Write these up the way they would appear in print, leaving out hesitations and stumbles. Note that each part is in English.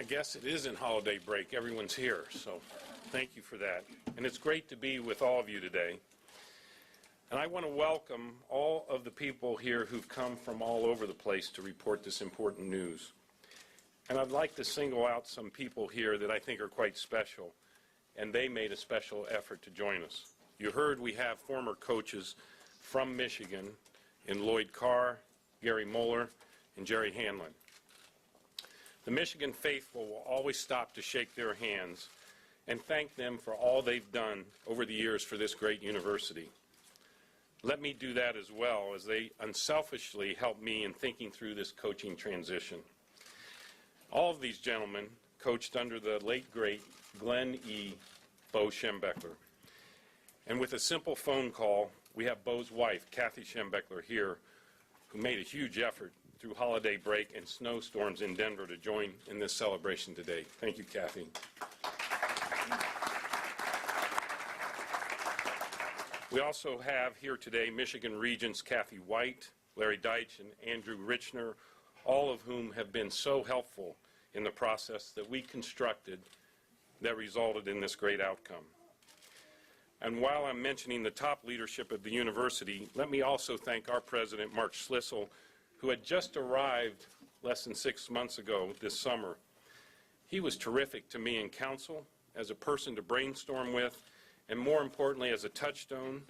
guess it isn't holiday break. Everyone's here, so thank you for that. And it's great to be with all of you today. And I want to welcome all of the people here who've come from all over the place to report this important news. And I'd like to single out some people here that I think are quite special, and they made a special effort to join us. You heard we have former coaches from Michigan in Lloyd Carr, Gary Moeller, and Jerry Hanlon. The Michigan faithful will always stop to shake their hands and thank them for all they've done over the years for this great university. Let me do that as well, as they unselfishly helped me in thinking through this coaching transition. All of these gentlemen coached under the late, great Glenn E. Bo Schembechler. And with a simple phone call, we have Bo's wife, Kathy Schembechler, here, who made a huge effort through holiday break and snowstorms in Denver to join in this celebration today. Thank you, Kathy. We also have here today Michigan Regents Kathy White, Larry Deitch, and Andrew Richner, all of whom have been so helpful in the process that we constructed that resulted in this great outcome. And while I'm mentioning the top leadership of the university, let me also thank our president, Mark Schlissel, who had just arrived less than 6 months ago this summer. He was terrific to me in council, as a person to brainstorm with, and more importantly, as a touchstone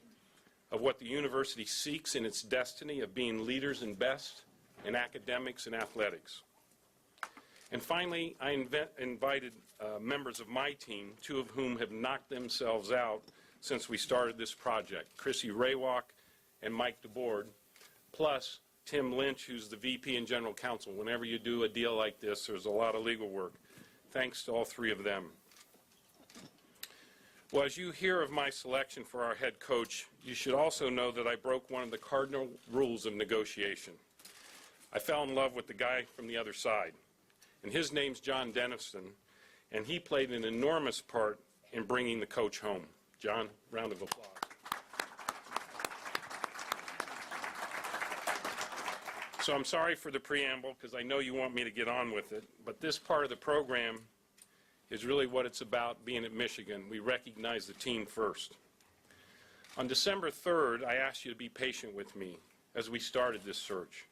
of what the university seeks in its destiny of being leaders and best in academics and athletics. And finally, I invited members of my team, two of whom have knocked themselves out since we started this project, Chrissy Raywalk and Mike DeBoard, plus Tim Lynch, who's the VP and General Counsel. Whenever you do a deal like this, there's a lot of legal work. Thanks to all three of them. Well, as you hear of my selection for our head coach, you should also know that I broke one of the cardinal rules of negotiation. I fell in love with the guy from the other side, and his name's John Dennison, and he played an enormous part in bringing the coach home. John, round of applause. So I'm sorry for the preamble, because I know you want me to get on with it, but this part of the program is really what it's about being at Michigan. We recognize the team first. On December 3rd, I asked you to be patient with me as we started this search.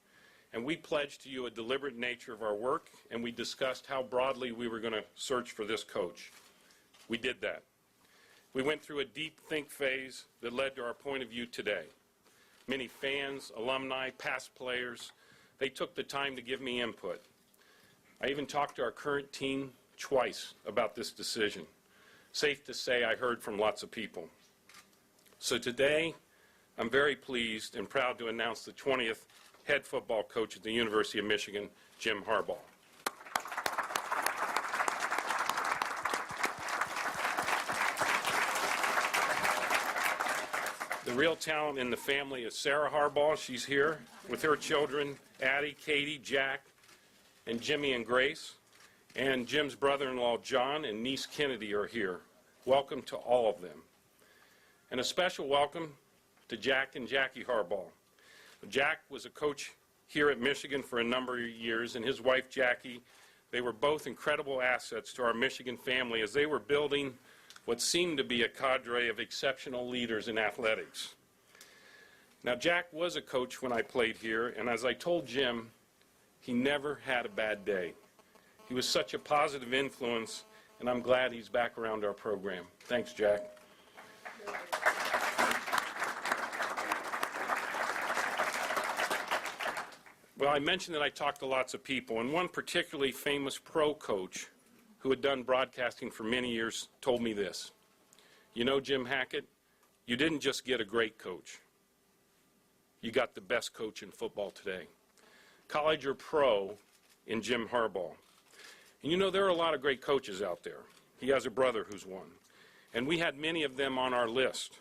And we pledged to you a deliberate nature of our work, and we discussed how broadly we were going to search for this coach. We did that. We went through a deep think phase that led to our point of view today. Many fans, alumni, past players, they took the time to give me input. I even talked to our current team twice about this decision. Safe to say I heard from lots of people. So today, I'm very pleased and proud to announce the 20th head football coach at the University of Michigan, Jim Harbaugh. The real talent in the family is Sarah Harbaugh. She's here with her children, Addie, Katie, Jack, and Jimmy and Grace. And Jim's brother-in-law, John, and niece Kennedy are here. Welcome to all of them. And a special welcome to Jack and Jackie Harbaugh. Jack was a coach here at Michigan for a number of years, and his wife, Jackie, they were both incredible assets to our Michigan family as they were building what seemed to be a cadre of exceptional leaders in athletics. Now, Jack was a coach when I played here, and as I told Jim, he never had a bad day. He was such a positive influence, and I'm glad he's back around our program. Thanks, Jack. Well, I mentioned that I talked to lots of people, and one particularly famous pro coach who had done broadcasting for many years told me this. You know, Jim Hackett, you didn't just get a great coach. You got the best coach in football today. College or pro in Jim Harbaugh. And you know, there are a lot of great coaches out there. He has a brother who's one. And we had many of them on our list.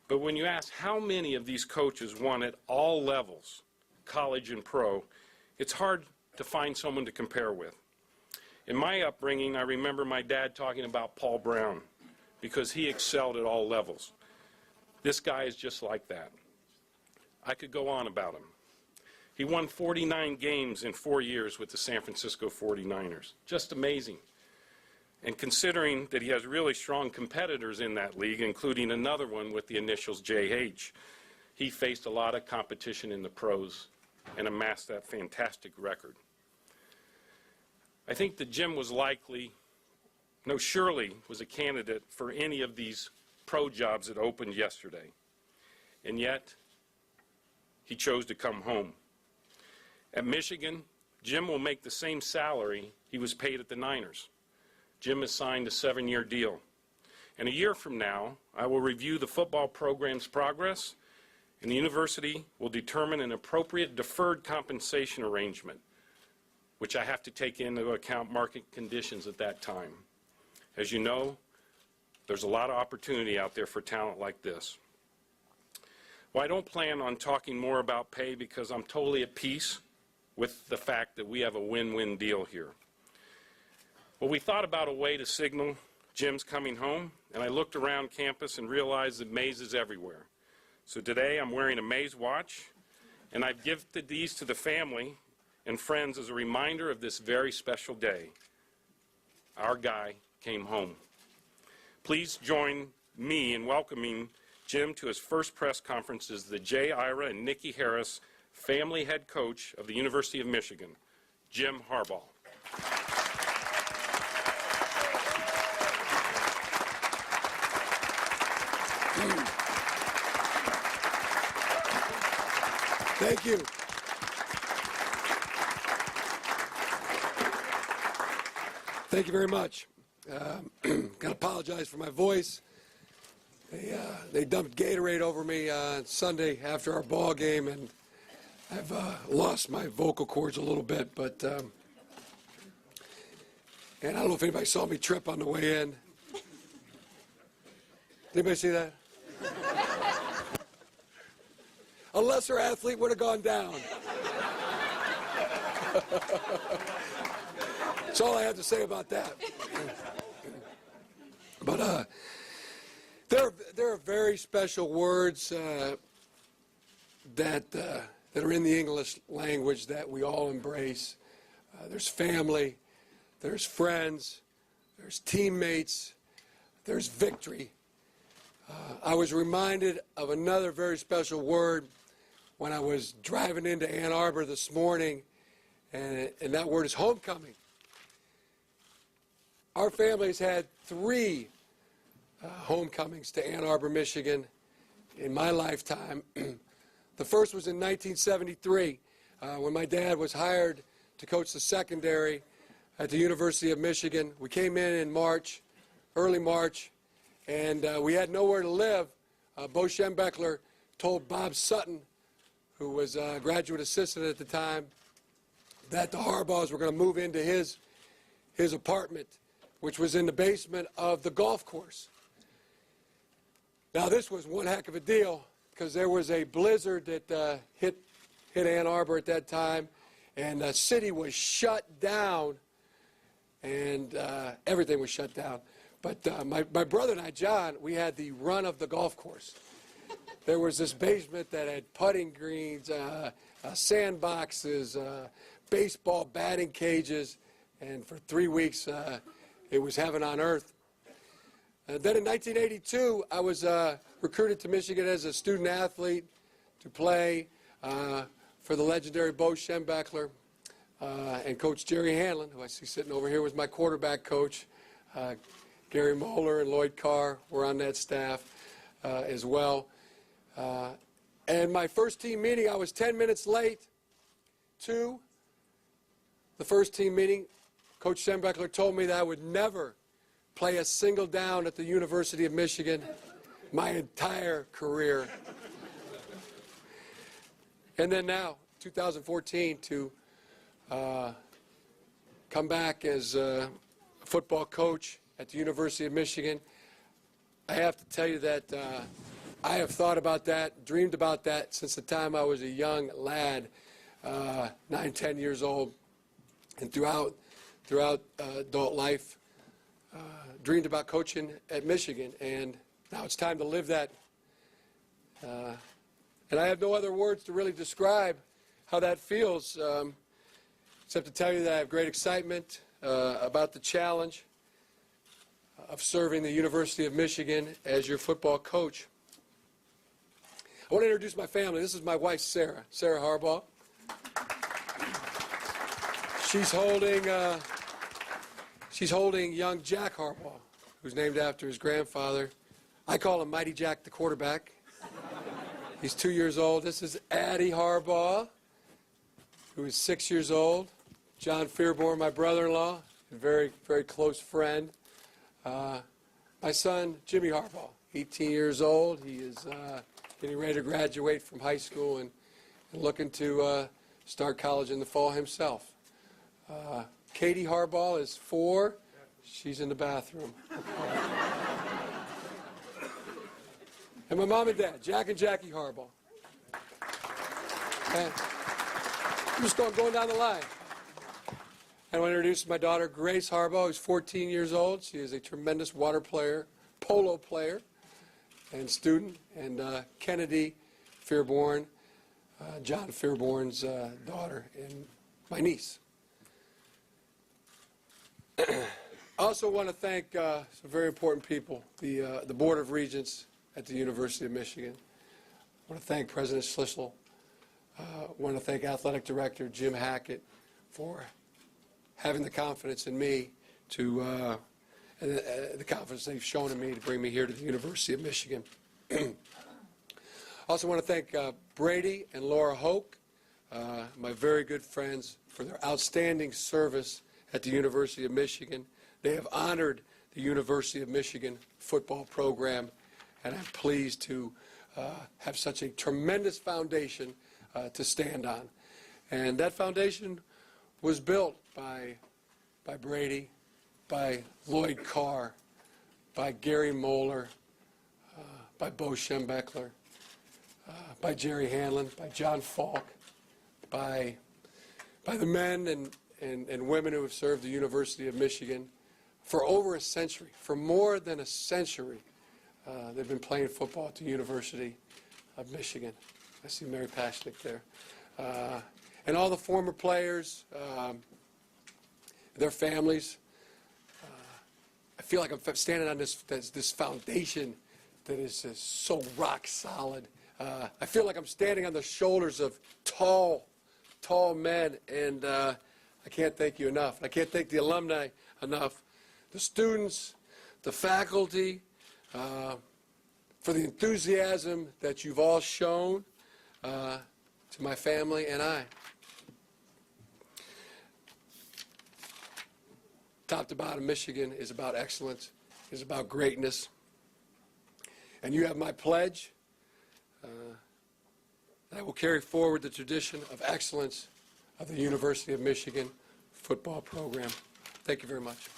But when you ask how many of these coaches won at all levels, college and pro, it's hard to find someone to compare with. In my upbringing, I remember my dad talking about Paul Brown because he excelled at all levels. This guy is just like that. I could go on about him. He won 49 games in 4 years with the San Francisco 49ers. Just amazing. And considering that he has really strong competitors in that league, including another one with the initials JH, he faced a lot of competition in the pros and amassed that fantastic record. I think that Jim was surely was a candidate for any of these pro jobs that opened yesterday. And yet, he chose to come home. At Michigan, Jim will make the same salary he was paid at the Niners. Jim has signed a 7-year deal. And a year from now, I will review the football program's progress, and the university will determine an appropriate deferred compensation arrangement, which I have to take into account market conditions at that time. As you know, there's a lot of opportunity out there for talent like this. Well, I don't plan on talking more about pay because I'm totally at peace with the fact that we have a win-win deal here. Well, we thought about a way to signal Jim's coming home, and I looked around campus and realized that Mays is everywhere. So today I'm wearing a Mays watch, and I've gifted these to the family and friends as a reminder of this very special day. Our guy came home. Please join me in welcoming Jim to his first press conference as the Jay, Ira, and Nikki Harris family head coach of the University of Michigan, Jim Harbaugh. Thank you. Thank you very much. Got to apologize for my voice. They dumped Gatorade over me on Sunday after our ball game, and I've lost my vocal cords a little bit. But and I don't know if anybody saw me trip on the way in. Did anybody see that? A lesser athlete would have gone down. That's all I have to say about that. But there are very special words that are in the English language that we all embrace. There's family, there's friends, there's teammates, there's victory. I was reminded of another very special word when I was driving into Ann Arbor this morning, and that word is homecoming. Our family's had 3 homecomings to Ann Arbor, Michigan in my lifetime. The first was in 1973 when my dad was hired to coach the secondary at the University of Michigan. We came in March, early March, and we had nowhere to live. Bo Schembechler told Bob Sutton, who was a graduate assistant at the time, that the Harbaughs were going to move into his apartment, which was in the basement of the golf course. Now, this was one heck of a deal because there was a blizzard that hit Ann Arbor at that time, and the city was shut down, and everything was shut down. But my brother and I, John, we had the run of the golf course. There was this basement that had putting greens, sandboxes, baseball batting cages, and for 3 weeks it was heaven on earth. Then in 1982, I was recruited to Michigan as a student athlete to play for the legendary Bo Schembechler, and Coach Jerry Hanlon, who I see sitting over here, was my quarterback coach. Gary Moeller and Lloyd Carr were on that staff as well. And my first team meeting, I was 10 minutes late to the first team meeting. Coach Schembechler told me that I would never play a single down at the University of Michigan my entire career. And then now, 2014, to come back as a football coach at the University of Michigan. I have to tell you that I have thought about that, dreamed about that since the time I was a young lad, 9, 10 years old, and throughout adult life, dreamed about coaching at Michigan, and now it's time to live that. And I have no other words to really describe how that feels, except to tell you that I have great excitement about the challenge of serving the University of Michigan as your football coach. I want to introduce my family. This is my wife, Sarah Harbaugh. She's holding young Jack Harbaugh, who's named after his grandfather. I call him Mighty Jack the quarterback. He's 2 years old. This is Addie Harbaugh, who is 6 years old. John Fearborn, my brother-in-law, a very, very close friend. My son, Jimmy Harbaugh, 18 years old. He is getting ready to graduate from high school and looking to start college in the fall himself. Katie Harbaugh is 4. She's in the bathroom. And my mom and dad, Jack and Jackie Harbaugh. And I'm just going down the line. I want to introduce my daughter, Grace Harbaugh, who's 14 years old. She is a tremendous water player, polo player, and student. And Kennedy Fearborn, John Fearborn's daughter, and my niece. I also want to thank some very important people, the Board of Regents at the University of Michigan. I want to thank President Schlissel. I want to thank Athletic Director Jim Hackett for having the confidence in me to, and the confidence they've shown in me to bring me here to the University of Michigan. I also want to thank Brady and Laura Hoke, my very good friends, for their outstanding service at the University of Michigan. They have honored the University of Michigan football program, and I'm pleased to have such a tremendous foundation to stand on. And that foundation was built by Brady, by Lloyd Carr, by Gary Moeller, by Bo Schembechler, by Jerry Hanlon, by John Falk, by the men and women who have served the University of Michigan for over a century, for more than a century. They've been playing football at the University of Michigan. I see Mary Pashnick there. And all the former players, their families. I feel like I'm standing on this foundation that is just so rock solid. I feel like I'm standing on the shoulders of tall men, and I can't thank you enough. I can't thank the alumni enough, the students, the faculty, for the enthusiasm that you've all shown to my family and I. Top to bottom, Michigan is about excellence, is about greatness. And you have my pledge that I will carry forward the tradition of excellence of the University of Michigan football program. Thank you very much.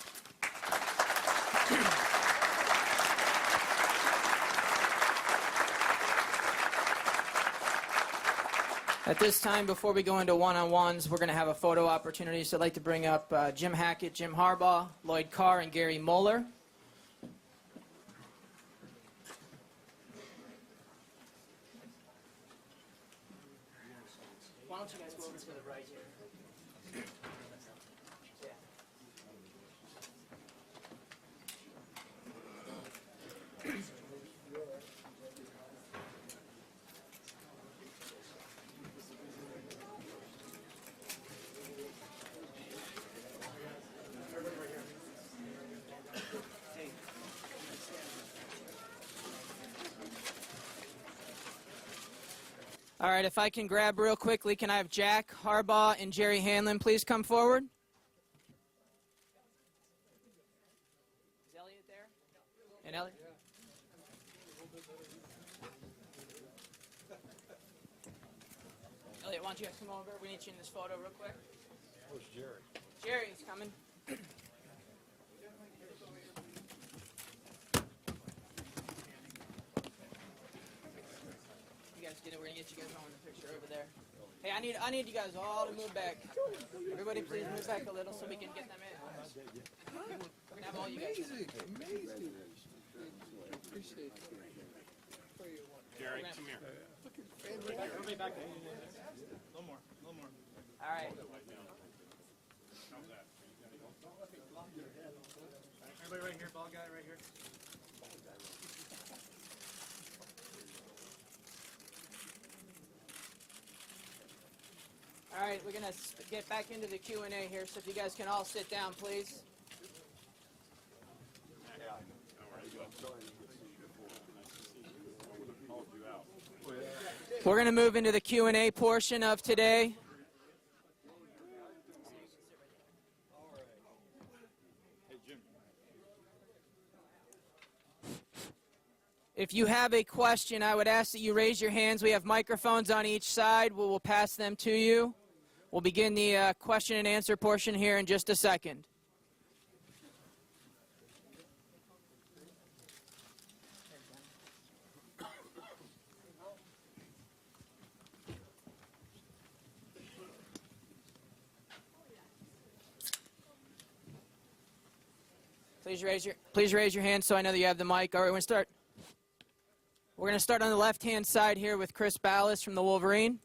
At this time, before we go into one-on-ones, we're going to have a photo opportunity. So I'd like to bring up Jim Hackett, Jim Harbaugh, Lloyd Carr, and Gary Moeller. Why don't you guys go over to the right here? All right, if I can grab real quickly, can I have Jack Harbaugh and Jerry Hanlon please come forward? Is Elliot there? And Elliot? Elliot, why don't you guys come over? We need you in this photo real quick. Where's Jerry? Jerry's coming. We're gonna get you guys on the picture over there. Hey, I need you guys all to move back. Everybody, please move back a little so we can get them in. We're gonna have all you guys. Amazing. Appreciate it. Gary, come here. Everybody back there. A little more. right. Everybody right here, ball guy right here. All right, we're going to get back into the Q&A here, so if you guys can all sit down, please. We're going to move into the Q&A portion of today. If you have a question, I would ask that you raise your hands. We have microphones on each side. We will pass them to you. We'll begin the question and answer portion here in just a second. Please raise your hand so I know that you have the mic. All right, we're going to start on the left-hand side here with Chris Ballas from the Wolverine.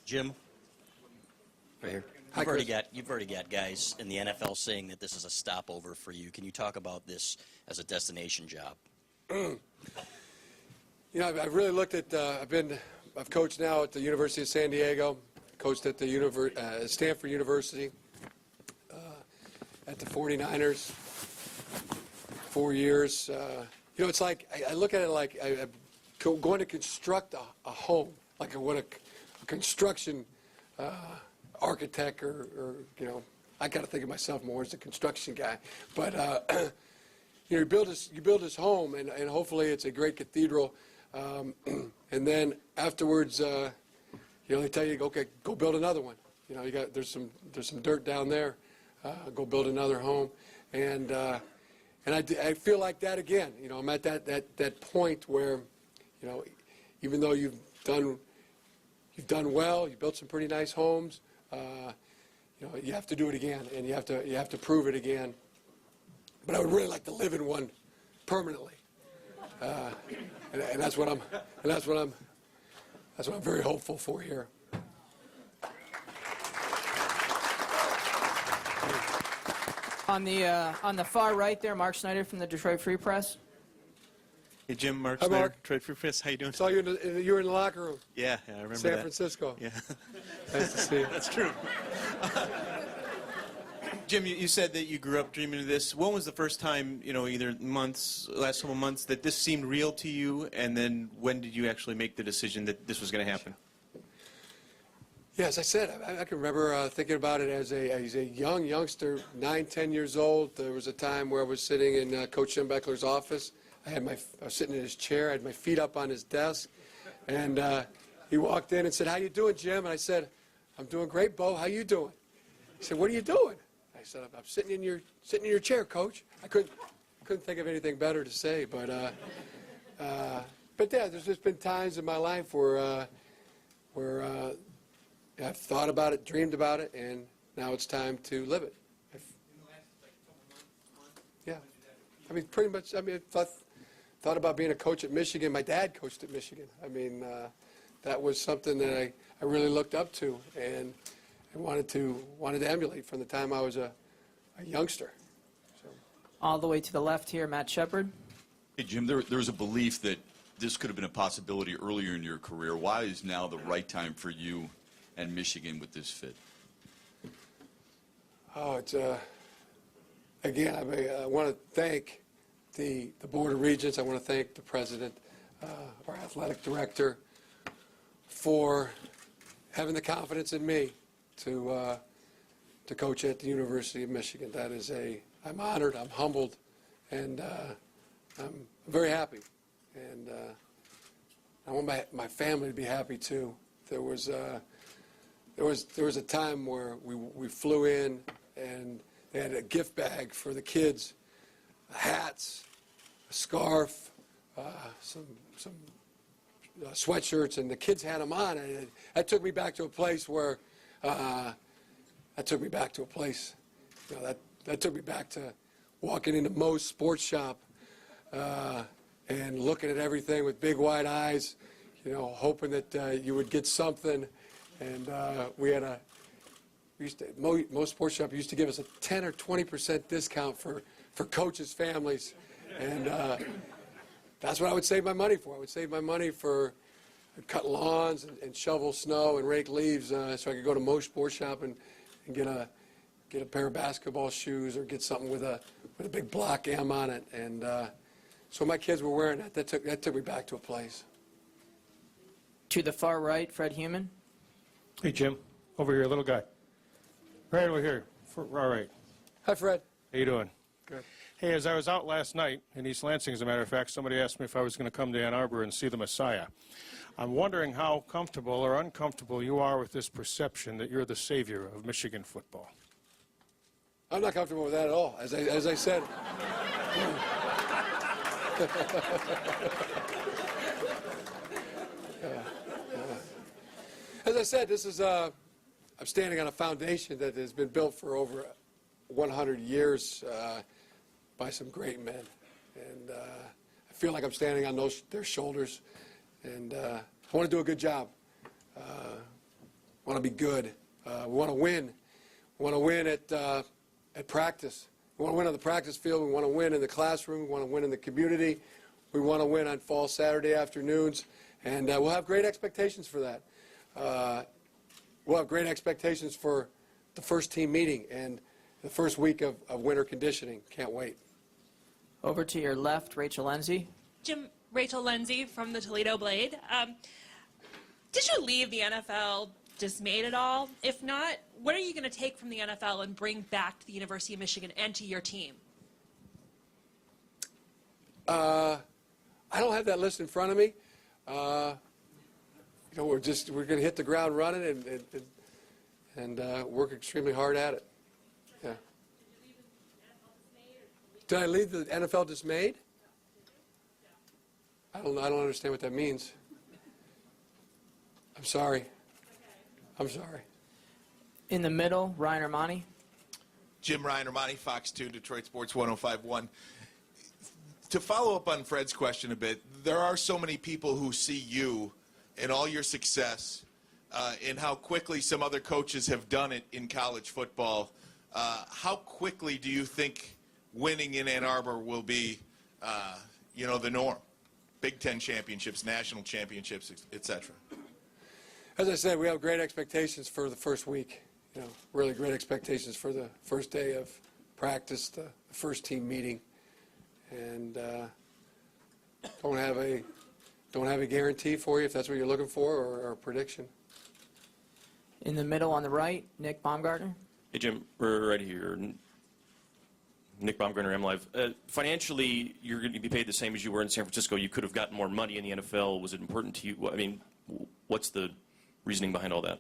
Jim, right here. You've already got guys in the NFL saying that this is a stopover for you. Can you talk about this as a destination job? You know, I've really looked at. I've coached now at the University of San Diego. Coached at the Stanford University. At the 49ers. 4 years. You know, it's like I look at it like I'm going to construct a home, like I want a construction architect, or you know, I got to think of myself more as a construction guy. But you know, you build this home, and hopefully it's a great cathedral. And then afterwards, you know, they tell you, okay, go build another one. You know, there's some dirt down there. Go build another home, and I feel like that again. You know, I'm at that point where, you know, even though you've done well, you built some pretty nice homes. You know, you have to do it again, and you have to prove it again. But I would really like to live in one permanently, and that's what I'm very hopeful for here. On the far right there, Mark Snyder from the Detroit Free Press. Hey, Jim, Mark Hi, Snyder, Mark. Detroit Free Press. How you doing? Saw you you were in the locker room. Yeah, I remember San that. Francisco. Yeah, Nice to see you. that's true. Jim, you said that you grew up dreaming of this. When was the first time, you know, either last couple months, that this seemed real to you? And then when did you actually make the decision that this was going to happen? Yeah, as I said, I can remember thinking about it as a youngster, 9, 10 years old. There was a time where I was sitting in Coach Jim Beckler's office. I was sitting in his chair. I had my feet up on his desk, and he walked in and said, "How you doing, Jim?" And I said, "I'm doing great, Bo. How you doing?" He said, "What are you doing?" I said, "I'm sitting in your chair, Coach." I couldn't think of anything better to say, but yeah, there's just been times in my life where I've thought about it, dreamed about it, and now it's time to live it. Yeah. I mean, pretty much, I mean, thought about being a coach at Michigan. My dad coached at Michigan. I mean, that was something that I really looked up to and wanted to emulate from the time I was a youngster. So. All the way to the left here, Matt Shepard. Hey, Jim, there was a belief that this could have been a possibility earlier in your career. Why is now the right time for you and Michigan with this fit? Oh, it's again, I want to thank the Board of Regents. I want to thank the President, our athletic director, for having the confidence in me to coach at the University of Michigan. I'm honored, I'm humbled, and I'm very happy. And I want my family to be happy too. There was a time where we flew in and they had a gift bag for the kids, hats, a scarf, some sweatshirts, and the kids had them on. And that took me back to a place where that took me back to a place. You know, that took me back to walking into Moe's Sports Shop and looking at everything with big wide eyes, you know, hoping that you would get something. And most sports shops used to give us a 10 or 20% discount for coaches' families. And that's what I would save my money for. I would save my money for cut lawns and shovel snow and rake leaves so I could go to Moe's Sports Shop and get a pair of basketball shoes or get something with a big block M on it. And so my kids were wearing that. That took me back to a place. To the far right, Fred Heumann. Hey, Jim. Over here, little guy. Right over here. All right. Hi, Fred. How you doing? Good. Hey, as I was out last night in East Lansing, as a matter of fact, somebody asked me if I was going to come to Ann Arbor and see the Messiah. I'm wondering how comfortable or uncomfortable you are with this perception that you're the savior of Michigan football. I'm not comfortable with that at all. As I said, as I said, this is I'm standing on a foundation that has been built for over 100 years by some great men, and I feel like I'm standing on their shoulders, and I want to do a good job. I want to be good. We want to win. We want to win at practice. We want to win on the practice field. We want to win in the classroom. We want to win in the community. We want to win on fall Saturday afternoons, and we'll have great expectations for that. We'll have great expectations for the first team meeting and the first week of winter conditioning. Can't wait. Over to your left, Rachel Lenzi. Jim, Rachel Lenzi from the Toledo Blade. Did you leave the NFL dismayed at all? If not, what are you going to take from the NFL and bring back to the University of Michigan and to your team? I don't have that list in front of me. We're going to hit the ground running and work extremely hard at it. Yeah. Did I leave the NFL dismayed? I don't understand what that means. I'm sorry. I'm sorry. In the middle, Ryan Armani. Jim Ryan Armani, Fox 2, Detroit Sports 105.1. To follow up on Fred's question a bit, there are so many people who see you and all your success and how quickly some other coaches have done it in college football. How quickly do you think winning in Ann Arbor will be, the norm? Big Ten championships, national championships, etc. As I said, we have great expectations for the first week. Really great expectations for the first day of practice, the first team meeting, and don't have a guarantee for you if that's what you're looking for or a prediction. In the middle on the right, Nick Baumgartner. Hey, Jim, we're right here. Nick Baumgartner, MLive. Financially, you're going to be paid the same as you were in San Francisco. You could have gotten more money in the NFL. Was it important to you? I mean, what's the reasoning behind all that?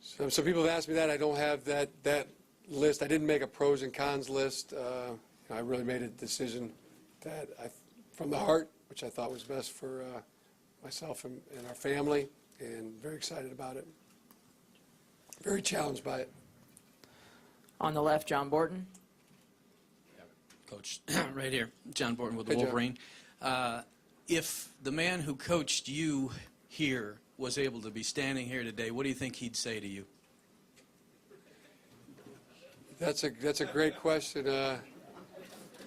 Some people have asked me that. I don't have that list. I didn't make a pros and cons list. I really made a decision that from the heart, which I thought was best for myself and our family, and very excited about it. Very challenged by it. On the left, John Borton. Coach, right here, John Borton with the Hey, John. Wolverine. If the man who coached you here was able to be standing here today, what do you think he'd say to you? That's a great question.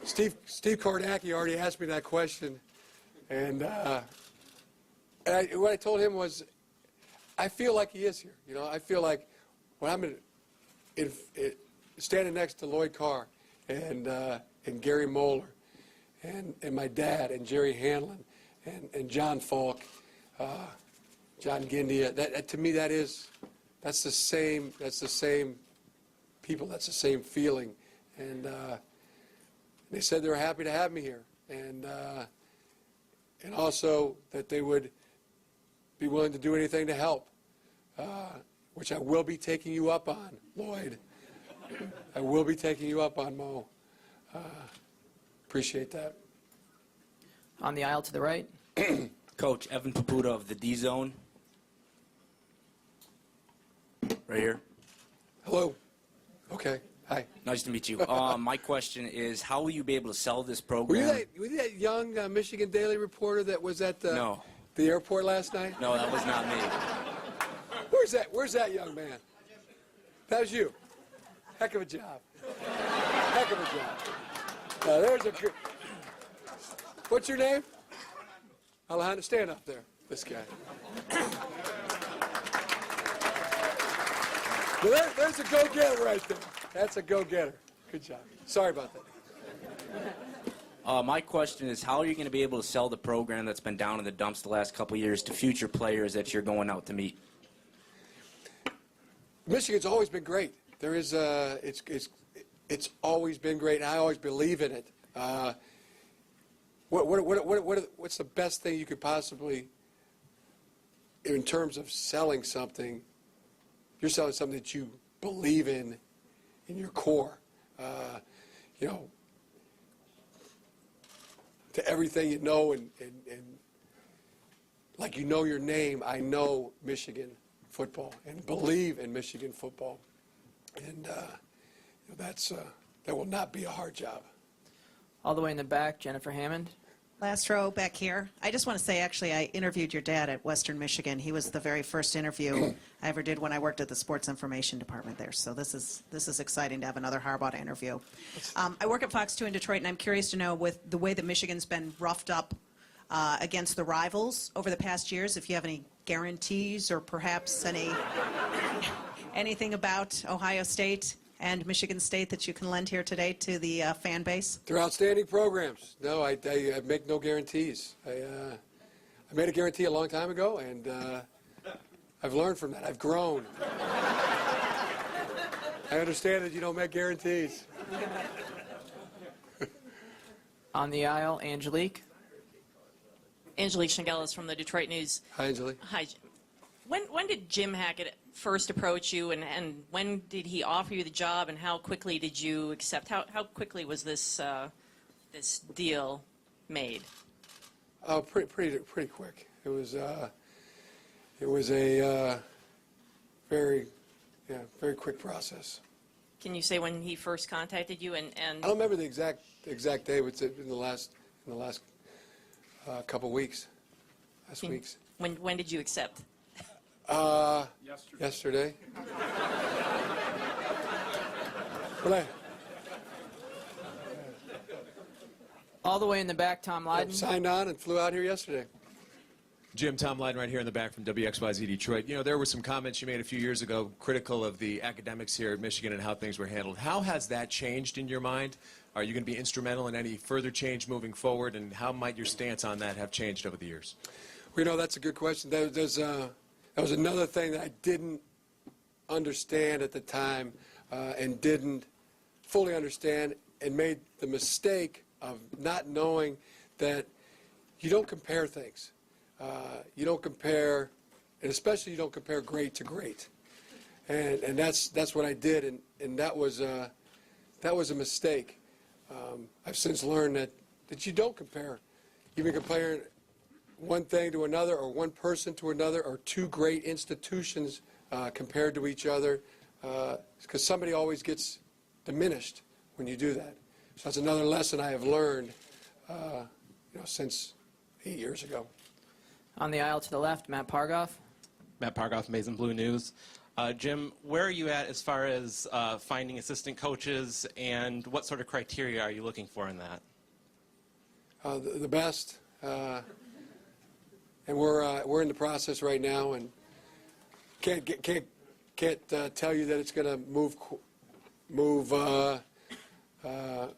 Steve Kornacki already asked me that question, and what I told him was, I feel like he is here. I feel like when I'm standing next to Lloyd Carr and Gary Moeller and my dad and Jerry Hanlon and John Falk, John Gindia. That to me, that's the same people. That's the same feeling, and they said they were happy to have me here, and also that they would be willing to do anything to help, which I will be taking you up on, Lloyd. I will be taking you up on, Mo. Appreciate that. On the aisle to the right. Coach, Evan Paputa of the D-Zone. Right here. Hello. Okay. Hi. Nice to meet you. My question is, how will you be able to sell this Were program? you that young Michigan Daily reporter that was at the No. airport last night? No, that was not me. Where's that young man? That was you. Heck of a job. Heck of a job. There's a good. What's your name? Alejandro, stand up there. This guy. Well, there's a go-getter right there. That's a go-getter. Good job. Sorry about that. My question is, how are you going to be able to sell the program that's been down in the dumps the last couple of years to future players that you're going out to meet? Michigan's always been great. There is, it's always been great, and I always believe in it. What's the best thing you could possibly, in terms of selling something? You're selling something that you believe in your core. You know, to everything you know, and like you know your name, I know Michigan football and believe in Michigan football. And you know, that will not be a hard job. All the way in the back, Jennifer Hammond. Last row back here. I just want to say, actually, I interviewed your dad at Western Michigan. He was the very first interview I ever did when I worked at the sports information department there. So this is exciting to have another Harbaugh to interview. I work at Fox 2 in Detroit, and I'm curious to know, with the way that Michigan's been roughed up against the rivals over the past years, if you have any guarantees or perhaps anything about Ohio State and Michigan State that you can lend here today to the fan base? They're outstanding programs. No, I make no guarantees. I made a guarantee a long time ago, and I've learned from that. I've grown. I understand that you don't make guarantees. On the aisle, Angelique. Angelique Shingelis from the Detroit News. Hi, Angelique. Hi. When did Jim Hackett first approach you, and when did he offer you the job, and how quickly did you accept? How quickly was this this deal made? Pretty quick. It was a very quick process. Can you say when he first contacted you? And I don't remember the exact day, but it's in the last couple weeks, weeks. When did you accept? Yesterday. Well, All the way in the back, Tom I Lydon. signed on and flew out here yesterday. Jim, Tom Lydon right here in the back from WXYZ Detroit. You know, there were some comments you made a few years ago critical of the academics here at Michigan and how things were handled. How has that changed in your mind? Are you going to be instrumental in any further change moving forward, and how might your stance on that have changed over the years? Well, you know, that's a good question. That was another thing that I didn't understand at the time and didn't fully understand, and made the mistake of not knowing that you don't compare things. You don't compare, and especially you don't compare great to great. And that's what I did, and that was a mistake. I've since learned that you don't compare. Even comparing one thing to another, or one person to another, or two great institutions compared to each other, because somebody always gets diminished when you do that. So that's another lesson I have learned, since 8 years ago. On the aisle to the left, Matt Pargoff. Matt Pargoff, Maize and Blue News. Jim, where are you at as far as finding assistant coaches, and what sort of criteria are you looking for in that? The best, and we're in the process right now, and can't tell you that it's going to move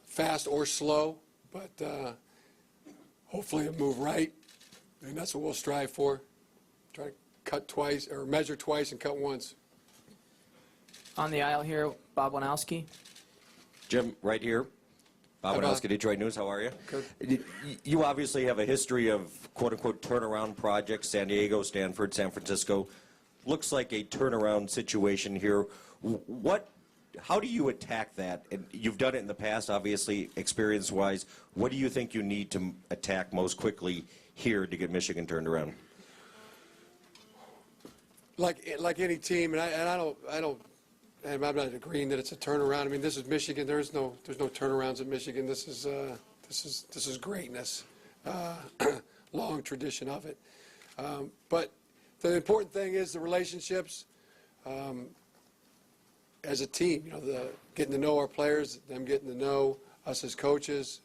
fast or slow, but hopefully it'll move right, and that's what we'll strive for. Try to cut twice, or measure twice and cut once. On the aisle here, Bob Wanowski. Jim, right here. Bob Wanowski, Detroit News. How are you? Good. You obviously have a history of quote-unquote turnaround projects, San Diego, Stanford, San Francisco. Looks like a turnaround situation here. How do you attack that? And you've done it in the past, obviously, experience-wise. What do you think you need to attack most quickly here to get Michigan turned around? Like any team, and I'm not agreeing that it's a turnaround. I mean, this is Michigan. There's no turnarounds at Michigan. This is greatness, long tradition of it. But the important thing is the relationships, as a team, getting to know our players, them getting to know us as coaches,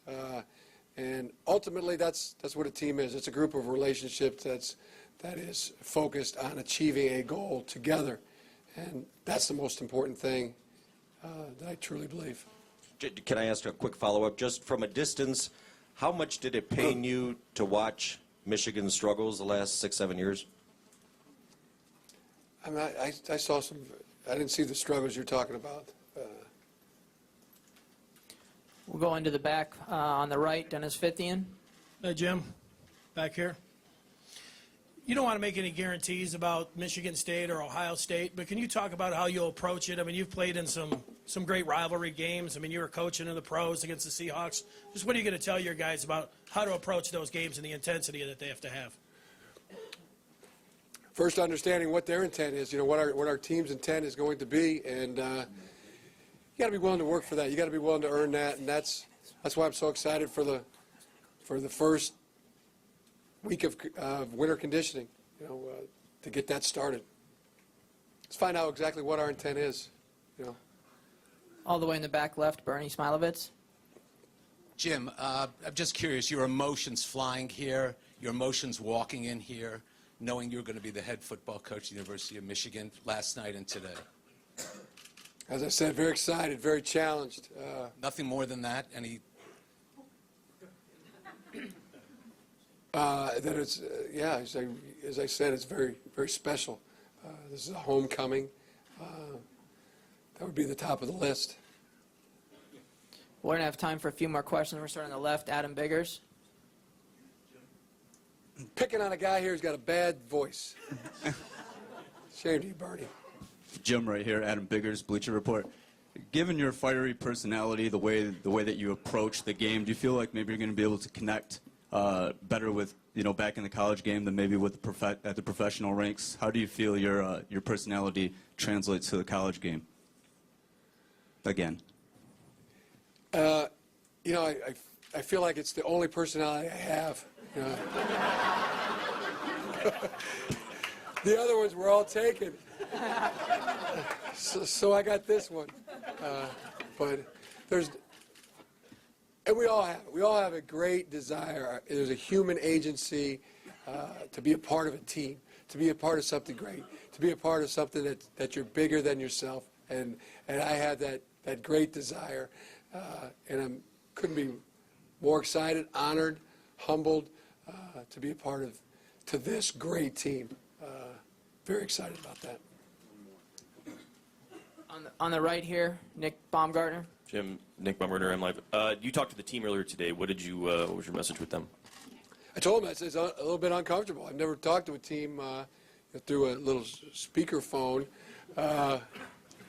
and ultimately that's what a team is. It's a group of relationships that is focused on achieving a goal together, and that's the most important thing that I truly believe. Can I ask a quick follow-up? Just from a distance, how much did it pain you to watch Michigan's struggles the last 6-7 years? I mean, I saw some. I didn't see the struggles you're talking about. We'll go into the back on the right, Dennis Fithian. Hey, Jim, back here. You don't want to make any guarantees about Michigan State or Ohio State, but can you talk about how you'll approach it? I mean, you've played in some great rivalry games. I mean, you were coaching in the pros against the Seahawks. Just what are you going to tell your guys about how to approach those games and the intensity that they have to have? First, understanding what their intent is, what our team's intent is going to be, and you got to be willing to work for that. You got to be willing to earn that, and that's why I'm so excited for the first week of winter conditioning, to get that started. Let's find out exactly what our intent is, All the way in the back left, Bernie Smilovitz. Jim, I'm just curious, your emotions flying here, your emotions walking in here, knowing you're going to be the head football coach at the University of Michigan last night and today? As I said, very excited, very challenged. Nothing more than that? Any? That it's, as I said, it's very, very special. This is a homecoming. That would be the top of the list. We're going to have time for a few more questions. We're starting on the left, Adam Biggers. Picking on a guy here who's got a bad voice. Shame to you, Bernie. Jim right here, Adam Biggers, Bleacher Report. Given your fiery personality, the way that you approach the game, do you feel like maybe you're going to be able to connect better with, back in the college game than maybe with at the professional ranks? How do you feel your personality translates to the college game? Again. I feel like it's the only personality I have. The other ones were all taken. So I got this one. But and we all have a great desire. There's a human agency to be a part of a team, to be a part of something great, to be a part of something that you're bigger than yourself. And I have that great desire. And I couldn't be more excited, honored, humbled to be a part of this great team. Very excited about that. On the right here, Nick Baumgartner. Jim, Nick Baumgartner, I'm live. You talked to the team earlier today. What was your message with them? I told them it's a little bit uncomfortable. I've never talked to a team through a little speaker phone. I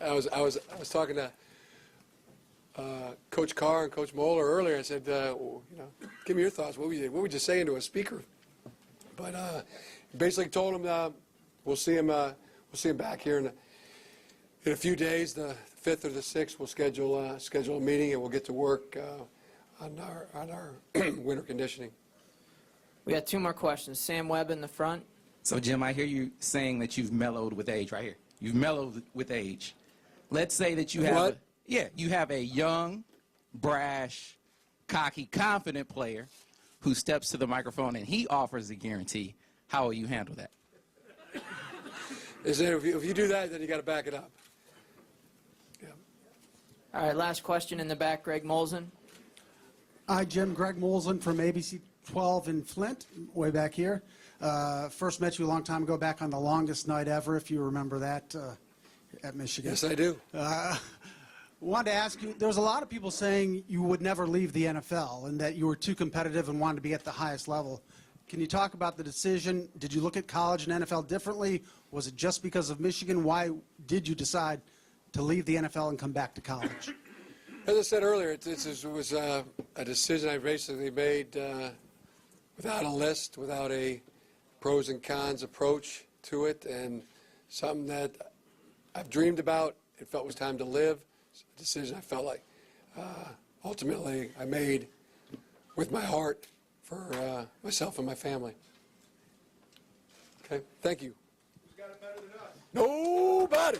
was talking to Coach Carr and Coach Moeller earlier. I said, give me your thoughts. What would you say into a speaker? But basically told him we'll see him back here in a few days, the 5th or the 6th. We'll schedule a meeting and we'll get to work on our winter conditioning. We got two more questions. Sam Webb in the front. So, Jim, I hear you saying that you've mellowed with age right here. You've mellowed with age. Let's say that you have you have a young, brash, cocky, confident player who steps to the microphone and he offers a guarantee. How will you handle that? If you do that, then you got to back it up. Yeah. All right, last question in the back, Greg Molson. Hi, Jim. Greg Molson from ABC 12 in Flint, way back here. First met you a long time ago, back on the longest night ever, if you remember that, at Michigan. Yes, I do. Wanted to ask you, there's a lot of people saying you would never leave the NFL and that you were too competitive and wanted to be at the highest level. Can you talk about the decision? Did you look at college and NFL differently? Was it just because of Michigan? Why did you decide to leave the NFL and come back to college? As I said earlier, it was a decision I basically made without a list, without a pros and cons approach to it, and something that I've dreamed about and felt was time to live. It's a decision I felt like ultimately I made with my heart for myself and my family. Okay, thank you. Who's got it better than us? Nobody.